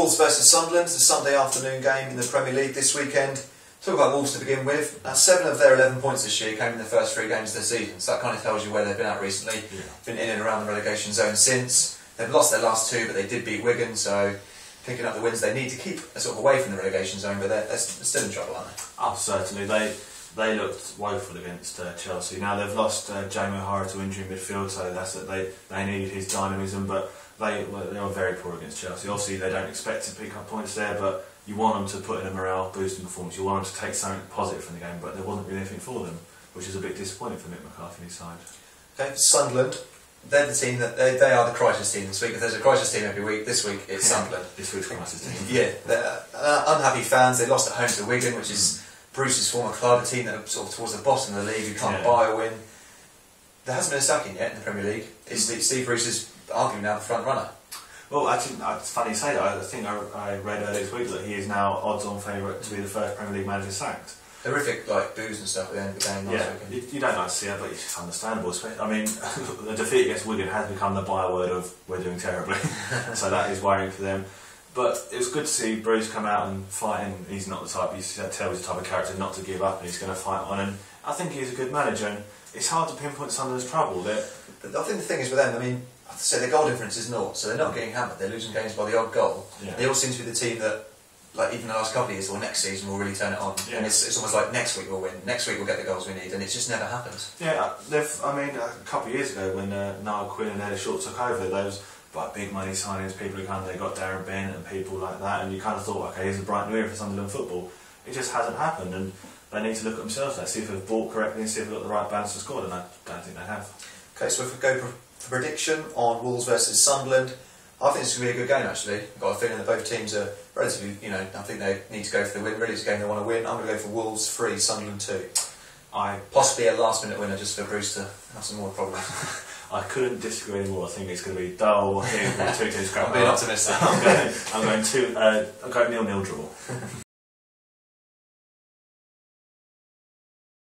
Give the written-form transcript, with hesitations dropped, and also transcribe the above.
Wolves versus Sunderland, it's a Sunday afternoon game in the Premier League this weekend. Talk about Wolves to begin with. 7 of their 11 points this year came in the first 3 games of the season, so that kind of tells you where they've been at recently. Yeah. Been in and around the relegation zone since. They've lost their last 2, but they did beat Wigan, so picking up the wins they need to keep sort of away from the relegation zone, but they're still in trouble, aren't they? Oh, certainly. They looked woeful against Chelsea. Now they've lost Jamie O'Hara to injury in midfield, so that's that they needed his dynamism, but they were very poor against Chelsea. Obviously they don't expect to pick up points there, but you want them to put in a morale boosting performance. You want them to take something positive from the game, but there wasn't really anything for them, which is a bit disappointing for Mick McCarthy and his side. Okay, Sunderland, they're the team that they are the crisis team this week. If there's a crisis team every week, this week it's Sunderland. This week's crisis team. Yeah, they're unhappy fans. They lost at home to Wigan, which is Bruce's former club, a team that are sort of towards the bottom of the league, who can't buy a win. There hasn't been a sacking yet in the Premier League. Steve Bruce is arguably now the front runner. Well, actually, it's funny you say that. I think I read earlier this week that he is now odds-on favourite to be the first Premier League manager sacked. Horrific, boos and stuff at the end of the game last weekend. You don't like to see that, but it's just understandable. I mean, the defeat against Wigan has become the byword of we're doing terribly, so that is worrying for them. But it was good to see Bruce come out and fight, and he's not the type, you tell he's the type of character not to give up, and he's going to fight on, and I think he's a good manager, and it's hard to pinpoint Sunderland's trouble. But I think the thing is with them, I mean, I have to say their goal difference is 0, so they're not getting hammered, they're losing games by the odd goal. Yeah. They all seem to be the team that, like even the last couple of years or next season, will really turn it on. Yeah. And it's almost like next week we'll win, next week we'll get the goals we need, and it just never happens. Yeah, I mean, a couple of years ago when Niall Quinn and Eddie Short took over, those big money signings, people who they got Darren Bent and people like that, and you kind of thought, okay, here's a bright new era for Sunderland football. It just hasn't happened, and they need to look at themselves now, see if they've bought correctly and see if they've got the right balance of squad, and I don't think they have. Okay, so if we go for prediction on Wolves versus Sunderland, I think it's going to be a good game actually. I've got a feeling that both teams are relatively, I think they need to go for the win. Really, it's a game they want to win. I'm going to go for Wolves 3, Sunderland 2. Possibly a last minute winner just for Bruce to have some more problems. I couldn't disagree anymore. I think it's going to be dull. I think 2-2 scrap. I'm being optimistic. I'm going 0-0 draw.